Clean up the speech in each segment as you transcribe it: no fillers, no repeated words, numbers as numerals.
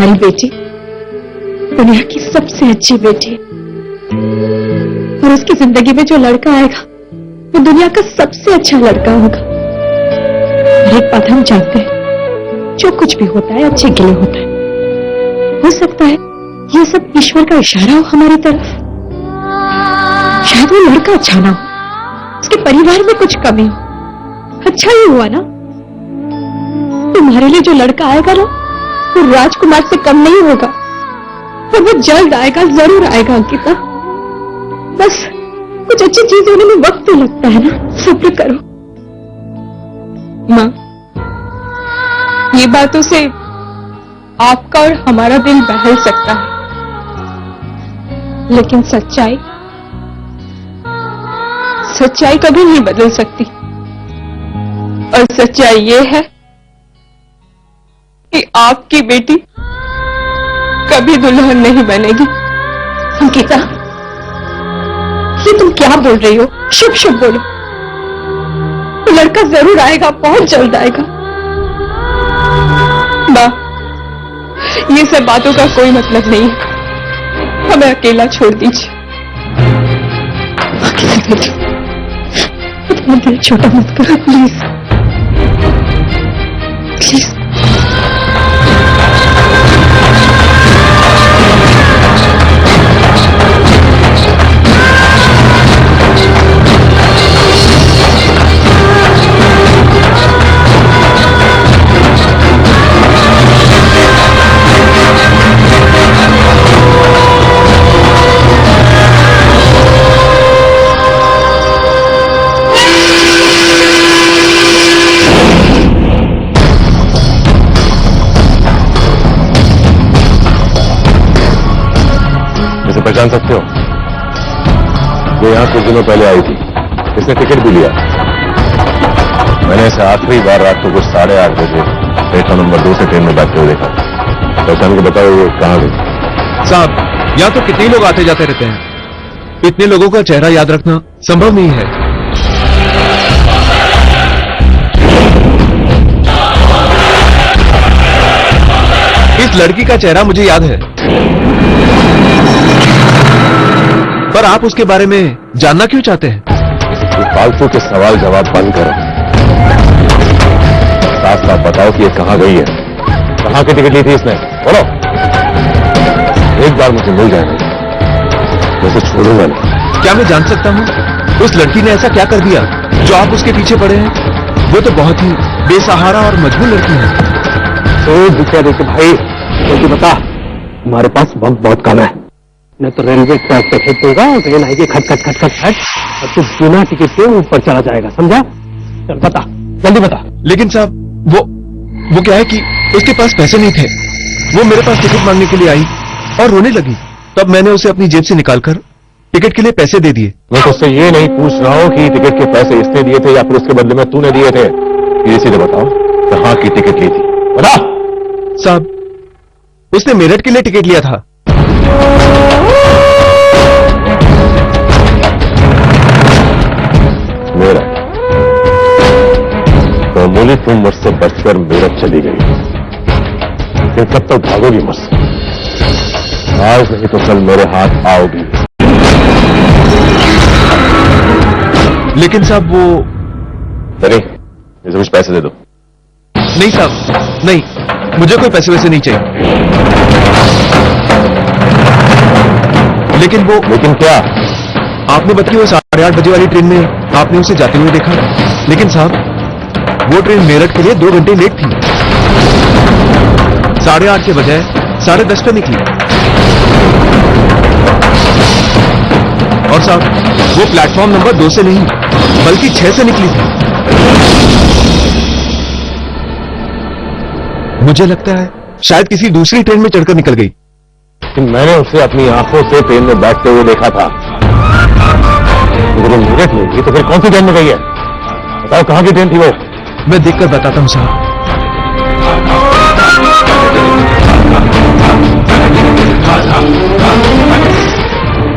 हमारी बेटी दुनिया की सबसे अच्छी बेटी है और उसकी जिंदगी में जो लड़का आएगा वो दुनिया का सबसे अच्छा लड़का होगा। और एक बात हम जानते हैं, जो कुछ भी होता है अच्छे के लिए होता है। हो सकता है ये सब ईश्वर का इशारा हो हमारी तरफ। शायद वो लड़का अच्छा ना हो, उसके परिवार में कुछ कमी हो। अच्छा ही हुआ ना, तुम्हारे लिए जो लड़का आएगा ना वो राजकुमार से कम नहीं होगा और वो जल्द आएगा, जरूर आएगा अंकिता। बस कुछ अच्छी चीज होने में वक्त तो लगता है ना, सब्र करो। माँ, ये बातों से आपका और हमारा दिल बहल सकता है, लेकिन सच्चाई कभी नहीं बदल सकती। और सच्चाई ये है कि आपकी बेटी कभी दुल्हन नहीं बनेगी। अंकिता, ये तुम क्या बोल रही हो? शुभ शुभ बोलो। वो लड़का जरूर आएगा, बहुत जल्द आएगा। माँ, ये सब बातों का कोई मतलब नहीं है, हमें अकेला छोड़ दीजिए। अपना दिल छोटा मत करो प्लीज, प्लीज। पहचान सकते हो? वो यहां कुछ दिनों पहले आई थी, इसने टिकट भी लिया। मैंने इसे आखिरी बार रात को कुछ 8:30 बजे प्लेटफॉर्म नंबर 2 से ट्रेन में बैठते हुए देखा। पहचान के बताओ वो कहां गई? साहब, यहां तो कितने लोग आते जाते रहते हैं, इतने लोगों का चेहरा याद रखना संभव नहीं है। इस लड़की का चेहरा मुझे याद है, पर आप उसके बारे में जानना क्यों चाहते हैं? फालतू के सवाल जवाब बंद करो, साफ साफ बताओ कि ये कहां गई है, कहां की टिकट ली थी इसने, बोलो। एक बार मुझे मिल जाएगा, मैं उसे छोड़ूंगा नहीं। क्या मैं जान सकता हूं उस लड़की ने ऐसा क्या कर दिया जो आप उसके पीछे पड़े हैं? वो तो बहुत ही बेसहारा और मजबूर लड़की है। तो दिखा देखे भाई, तो बता, हमारे पास वक्त बहुत कम है, न तो रेलवे ट्रैक पे हिट होगा और ट्रेन आएगी खट खट खट खट खट और तू बिना टिकट के ऊपर चला जाएगा, समझा? चल बता, जल्दी बता। लेकिन साहब वो क्या है कि उसके पास पैसे नहीं थे, वो मेरे पास टिकट मांगने के लिए आई और रोने लगी, तब मैंने उसे अपनी जेब से निकालकर टिकट के लिए पैसे दे दिए। मैं तुझसे ये नहीं पूछ रहा हूं कि टिकट के पैसे इसने दिए थे या फिर उसके बदले में तूने दिए थे, ये सीधे बताओ कहां की टिकट ली थी, बता। साहब, उसने मेरठ के लिए टिकट लिया था। मेरठ? तो मूली तुम मुझसे बचकर मेरठ चली गई, लेकिन कब तक भागोगी मुझसे? आज नहीं तो कल मेरे हाथ आओगी। लेकिन साहब वो अरे मुझे कुछ पैसे दे दो। नहीं साहब, नहीं, मुझे कोई पैसे वैसे नहीं चाहिए। लेकिन क्या? आपने बताया वो 8:30 बजे वाली ट्रेन में आपने उसे जाते हुए देखा, लेकिन साहब वो ट्रेन मेरठ के लिए 2 घंटे लेट थी, 8:30 के बजाय 10:30 पर निकली। और साहब वो प्लेटफॉर्म नंबर 2 से नहीं बल्कि 6 से निकली थी। मुझे लगता है शायद किसी दूसरी ट्रेन में चढ़कर निकल गई। लेकिन मैंने उसे अपनी आंखों से ट्रेन में बैठते हुए देखा था। अगर मेरठ में गई तो फिर कौन सी ट्रेन में गई है? बताओ कहां की ट्रेन थी वो? मैं देखकर बताता हूं साहब।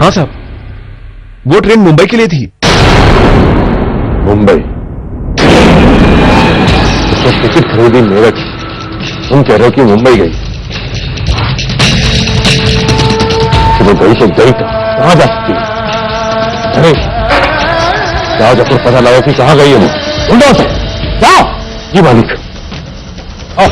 हाँ साहब, वो ट्रेन मुंबई के लिए थी। मुंबई? उसने टिकट खरीदी मेरठ, तुम कह रहे हो कि मुंबई गई? तो गई तो गई कहां जा सकती है? अरे जाओ, जब पता लगा कि कहां गई है वो, ढूंढो उसे, जाओ। जी मालिक। आओ।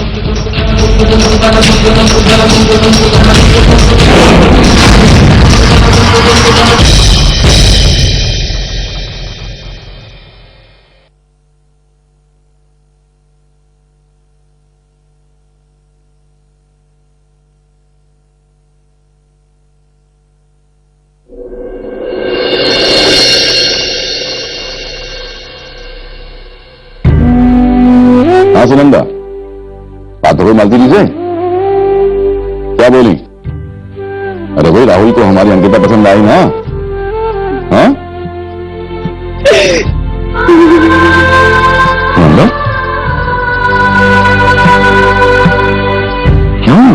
हाँ सुनंदा, बात हो गई मालती से? क्या बोली? अरे भाई, राहुल को हमारी अंकिता पसंद आई ना? हाँ सुनंदा, क्यों?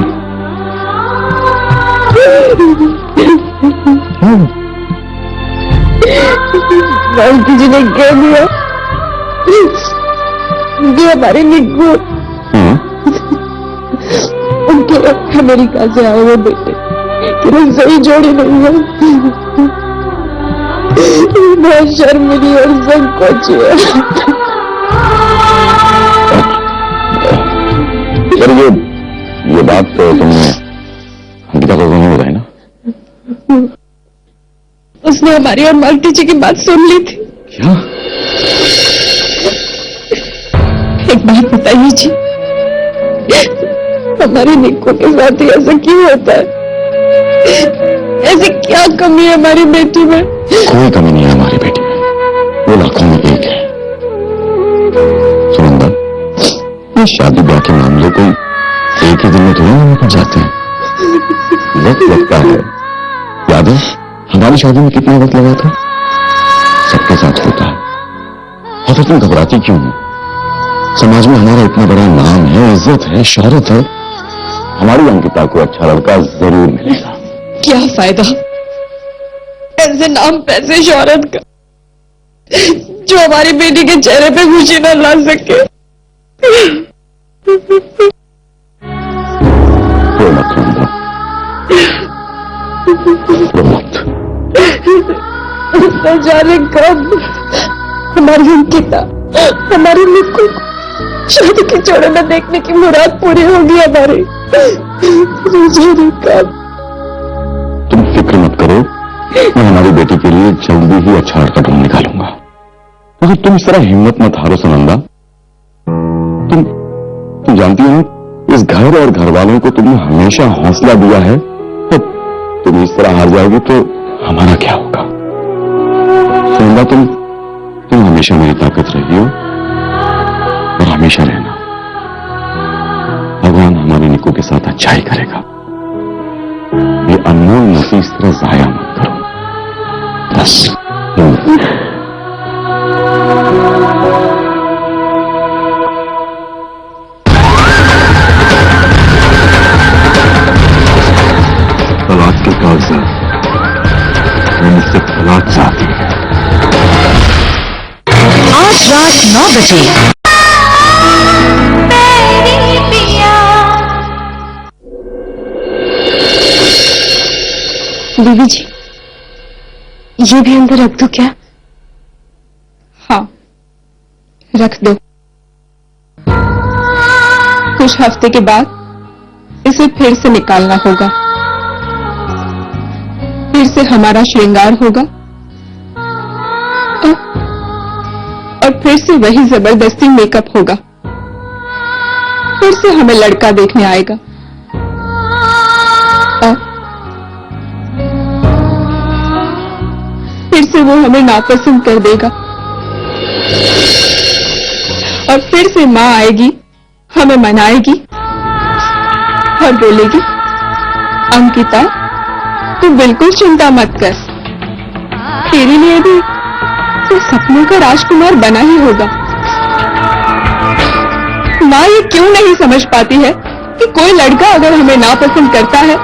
मालती जी ने कह दिया ये हमारे निक्कू उनके अमेरिका से आए हुए बेटे कि सही जोड़ी नहीं है। बहुत शर्मिली और संकोच है। सर ये बात तो तुमने अंकिता को नहीं बताई ना? उसने हमारी और मालती जी की बात सुन ली थी। क्या? एक बात बताइए जी, हमारे निक्कू के साथ ही ऐसा क्यों होता है? ऐसी क्या कमी है हमारी बेटी में? कोई कमी नहीं है हमारी बेटी में, वो लाखों में एक है। सुनंदा, ये शादी ब्याह के मामले कोई एक ही दिन में थोड़ी ना निपट जाते हैं, वक्त लगता है। याद है हमारी शादी में कितना वक्त लगा था? सबके साथ होता है। और फिर तुम घबराती क्यों हो? समाज में हमारा इतना बड़ा नाम है, इज्जत है, शोहरत है। हमारी अंकिता को अच्छा लड़का जरूर मिलेगा। क्या फायदा ऐसे नाम, पैसे, शोहरत का जो हमारी बेटी के चेहरे पे खुशी न ला सके? रो मत सुनंदा, रो मत। न जाने कब हमारी अंकिता, हमारे निक्कू शादी के जोड़े में देखने की मुराद पूरी होगी हमारी। न जाने कब। तुम फिक्र मत करो, मैं हमारी बेटी के लिए जल्दी ही अच्छा लड़का ढूंढ निकालूंगा। मगर तुम इस तरह हिम्मत मत हारो सुनंदा। तुम जानती हो, इस घर और घर वालों को तुमने हमेशा हौसला दिया है, तो तुम इस तरह हार जाओगी तो हमारा क्या होगा? सुनंदा, तुम हमेशा मेरी ताकत रही हो और हमेशा रहना। भगवान हमारे निक्कू के साथ अच्छा ही करेगा। ये अनमोल मौके इस तरह जाया मत करो बस। तलाक के कागजात, मैं मुझसे तलाक चाहती है। आज रात 9 बजे। बीबी जी, ये भी अंदर रख दो क्या? हाँ, रख दो। कुछ हफ्ते के बाद इसे फिर से निकालना होगा, फिर से हमारा श्रृंगार होगा और फिर से वही जबरदस्ती मेकअप होगा। फिर से हमें लड़का देखने आएगा और फिर से वो हमें नापसंद कर देगा और फिर से माँ आएगी, हमें मनाएगी और बोलेगी, अंकिता तू बिल्कुल चिंता मत कर, तेरे लिए भी तो सपनों का राजकुमार बना ही होगा। माँ ये क्यों नहीं समझ पाती है कि कोई लड़का अगर हमें नापसंद करता है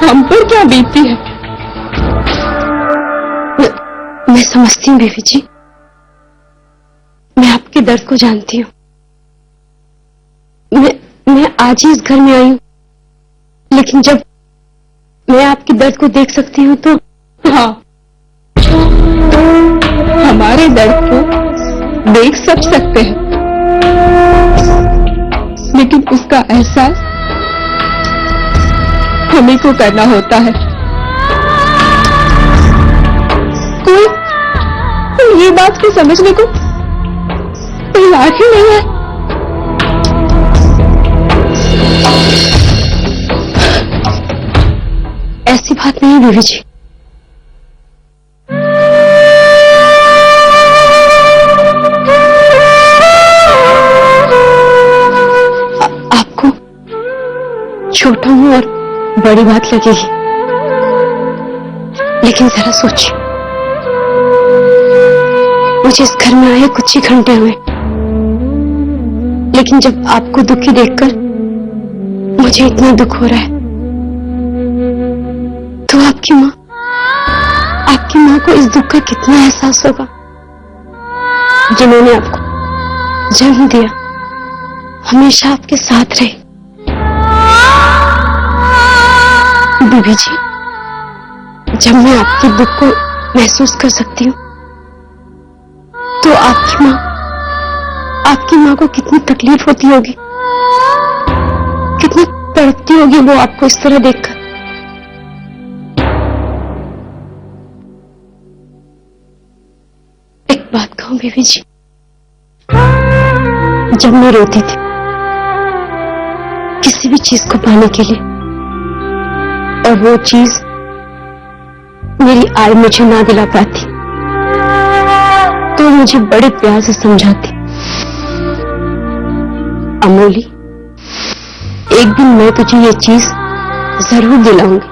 तो हम पर क्या बीतती है? मैं समझती हूँ बेबी जी, मैं आपके दर्द को जानती हूँ। मैं आज ही इस घर में आई हूँ लेकिन जब मैं आपके दर्द को देख सकती हूँ तो हाँ, हमारे दर्द को देख सब सकते हैं, लेकिन उसका एहसास हमें को करना होता है। कोई ये बात को समझने को तैयार ही नहीं है। ऐसी बात नहीं बीवी जी, आपको छोटा हूं और बड़ी बात लगेगी, लेकिन जरा सोचिए, मुझे इस घर में आए कुछ ही घंटे हुए, लेकिन जब आपको दुखी देखकर मुझे इतना दुख हो रहा है, तो आपकी माँ को इस दुख का कितना एहसास होगा, जिन्होंने आपको जन्म दिया, हमेशा आपके साथ रहे। बीबी जी, जब मैं आपके दुख को महसूस कर सकती हूँ, तो आपकी माँ को कितनी तकलीफ होती होगी, कितनी तड़पती होगी वो आपको इस तरह देखकर। एक बात कहूं बीबी जी, जब मैं रोती थी किसी भी चीज को पाने के लिए, और वो चीज मेरी आय मुझे ना दिला पाती, तो मुझे बड़े प्यार से समझाती, अमोली, एक दिन मैं तुझे ये चीज जरूर दिलाऊंगी।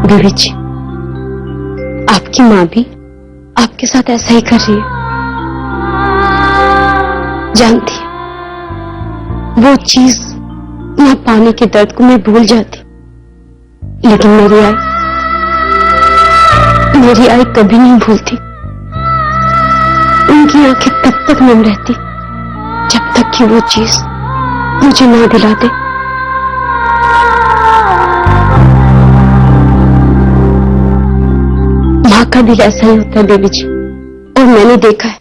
बीवी जी, आपकी माँ भी आपके साथ ऐसा ही कर रही है, जानती है, वो चीज न पाने के दर्द को मैं भूल जाती, लेकिन मेरी आई कभी नहीं भूलती। उनकी आंखें तब तक नम रहती जब तक कि वो चीज मुझे ना दिलाते। माँ का दिल ऐसा ही होता है देवी जी, और मैंने देखा है,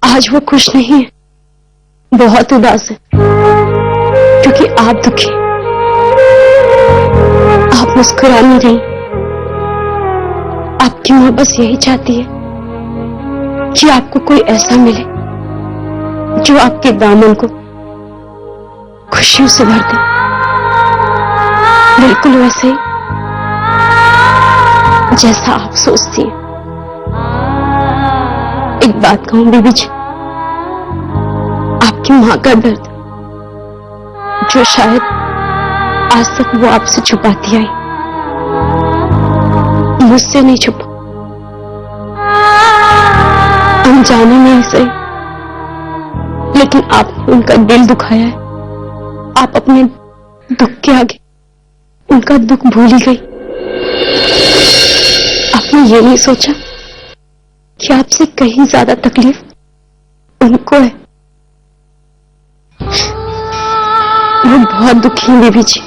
आज वो खुश नहीं है, बहुत उदास है, क्योंकि आप दुखी, आप मुस्कुरा नहीं रही। आपकी माँ बस यही चाहती है कि आपको कोई ऐसा मिले जो आपके दामन को खुशियों से भर दे, बिल्कुल वैसे ही जैसा आप सोचती हैं। एक बात कहूं बीबी जी, आपकी माँ का दर्द जो शायद आज तक वो आपसे छुपाती आई, मुझसे नहीं छुपा, अनजाने में ही सही, लेकिन आपने उनका दिल दुखाया है। आप अपने दुख के आगे उनका दुख भूल ही गई। आपने ये नहीं सोचा कि आपसे कहीं ज्यादा तकलीफ उनको है। वो बहुत दुखी है बीबी जी,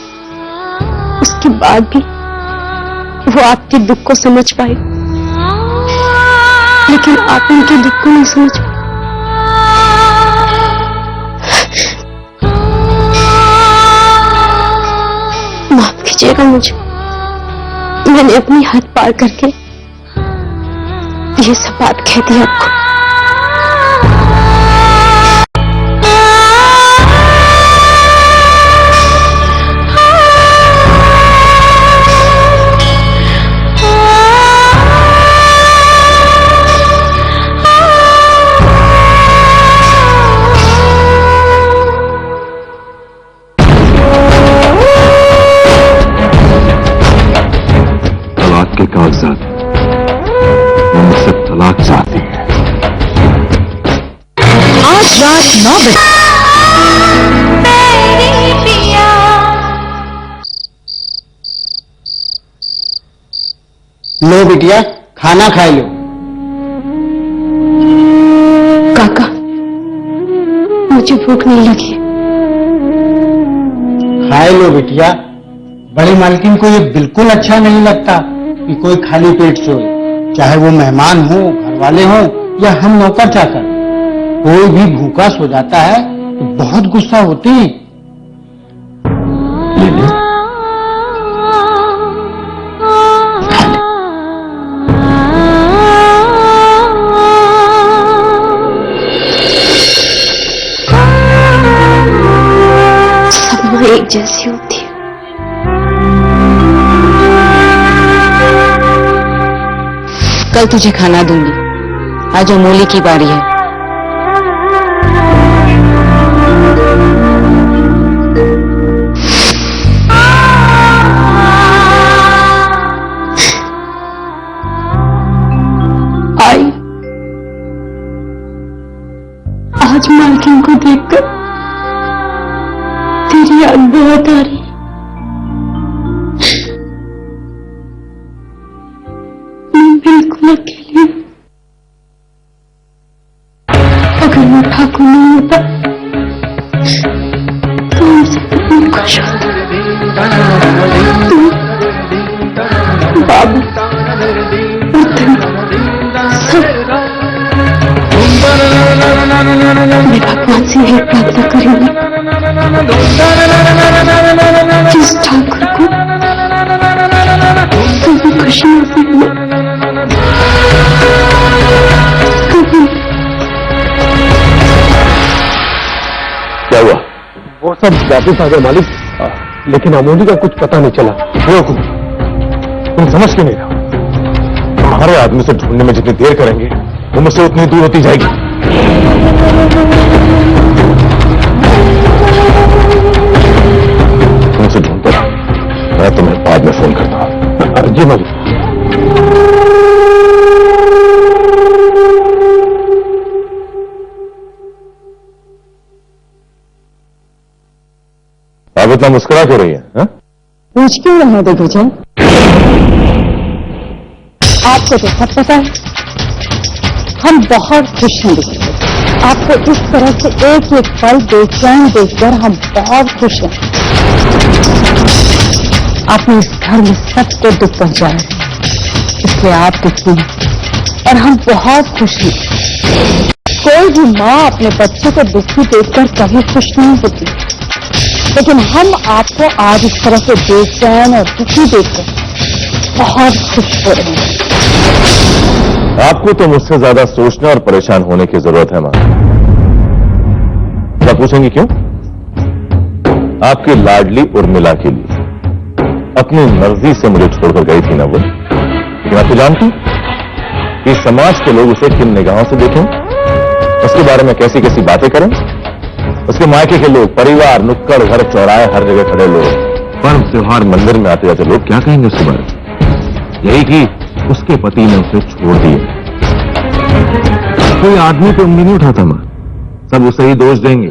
उसके बाद भी वो आपके दुख को समझ पाई, लेकिन आप उनके दुख को नहीं समझ पाए। माफ कीजिएगा मुझे, मैंने अपनी हद पार करके ये सब बात कह दी आपको। के कागजात वो मुझसे तलाक चाहती है। आज रात 9 बजे। लो बिटिया, खाना खा लो। काका, मुझे भूख नहीं लगी। खाए लो बिटिया। बड़ी मालकिन को ये बिल्कुल अच्छा नहीं लगता कि कोई खाली पेट सोए, चाहे वो मेहमान हो, घर वाले हो या हम नौकर चाकर। कोई भी भूखा सो जाता है तो बहुत गुस्सा होती है। ले ले। सब माँ एक जैसी होती है। कल तुझे खाना दूंगी, आज अमोली की बारी है। आई आज मालकिन को देखकर तेरी याद बहुत आ रही है। मैं बिल्कुल अकेली हूँ। अगर मैं ठाकुर नहीं होता तो हम सब इतने खुश होते। तुम, बाबू और तुम सब। मैं भगवान से यही प्रार्थना करूंगी कि इस ठाकुर को कभी खुशी नसीब हो। कभी क्या हुआ? वो सब वापिस आ गए मालिक, लेकिन अमोली का कुछ पता नहीं चला। बेवकूफ, तुम समझ क्यों नहीं रहे? तुम्हारे आदमी से ढूंढने में जितनी देर करेंगे वो मुझसे उतनी दूर होती जाएगी। तुमसे ढूंढता रहा, मैं तुम्हें बाद में फोन करता हूं। जी मालिक। आप इतना मुस्कुरा क्यों रही है? हा? पूछ क्यों रहे हैं दिग्विजय? आपको तो सब पता है, हम बहुत खुश हैं दिग्विजय। आपको इस तरह से एक एक पल बेचैन देखकर हम बहुत खुश हैं। आपने इस घर में सबको दुख पहुंचाया, इसलिए आप दुखी हैं और हम बहुत खुश हैं। कोई भी माँ अपने बच्चे को दुखी देखकर कभी खुश नहीं होती, लेकिन हम आपको आज इस तरह से बेचैन और दुखी देखकर बहुत खुश हो रहे हैं। आपको तो मुझसे ज्यादा सोचने और परेशान होने की जरूरत है मां। क्या पूछेंगी क्यों? आपकी लाडली उर्मिला के लिए अपनी मर्जी से मुझे छोड़कर गई थी ना वो। लेकिन आप तो जानती कि समाज के लोग उसे किन निगाहों से देखें, उसके बारे में कैसी कैसी बातें करें। उसके मायके के लोग, परिवार, नुक्कड़, घर, चौराहे, हर जगह खड़े लोग, पर्व त्योहार, मंदिर में आते जाते लोग क्या कहेंगे उसके बारे में? यही कि उसके पति ने उसे छोड़ दिया। कोई आदमी तो उंगली नहीं उठाता मां, सब उसे ही दोष देंगे।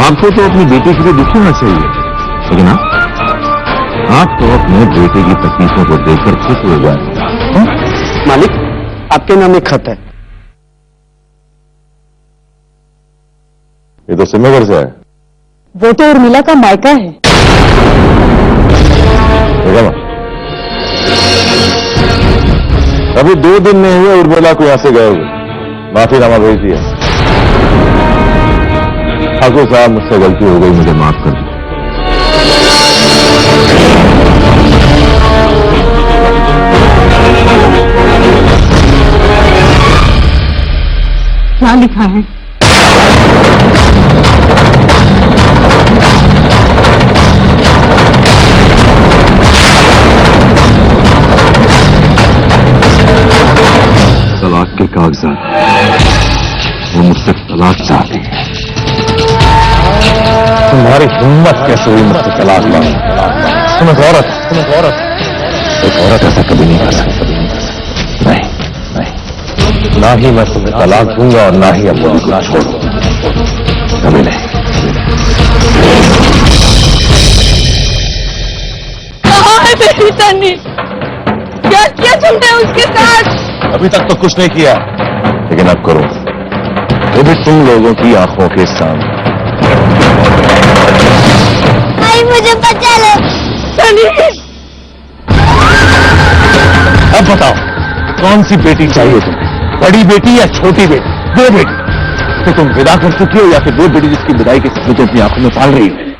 आपको तो अपनी बेटी के लिए दुखी होना चाहिए, लेकिन आप तो अपने बेटे की तकलीफों को देखकर खुश हो जाए। मालिक, आपके नाम एक खत है। ये तो सिमनगर से है। वो तो उर्मिला का मायका है। देखा मां, अभी 2 दिन नहीं हुए उर्मिला को यहां से गए हुए, माफीनामा भेज दिया। ठाकुर साहब, मुझसे गलती हो गई, मुझे माफ कर दो। क्या लिखा है? तलाक के कागजात। वो मुझसे तलाक चाहती है। तुम्हारी हिम्मत कैसे हुई मुझसे तलाक मांगने? तुम एक औरत एक औरत ऐसा कभी नहीं कर सकती। नहीं नहीं, ना ही मैं तुम्हें तलाक दूंगा और ना ही अमोली को छोड़ूंगा। कभी नहीं। कहाँ है मेरी तन्नी? क्या किया तुमने उसके साथ? अभी तक तो कुछ नहीं किया, लेकिन अब करो, वो भी तुम लोगों की आंखों के सामने। सनी मुझे बचा लो। सनी अब बताओ कौन सी बेटी चाहिए तुम्हें, बड़ी बेटी या छोटी बेटी? दो बेटी तो तुम विदा कर चुकी हो, या फिर वो बेटी जिसकी विदाई के सपने तुम अपनी आंखों में पाल रही हो?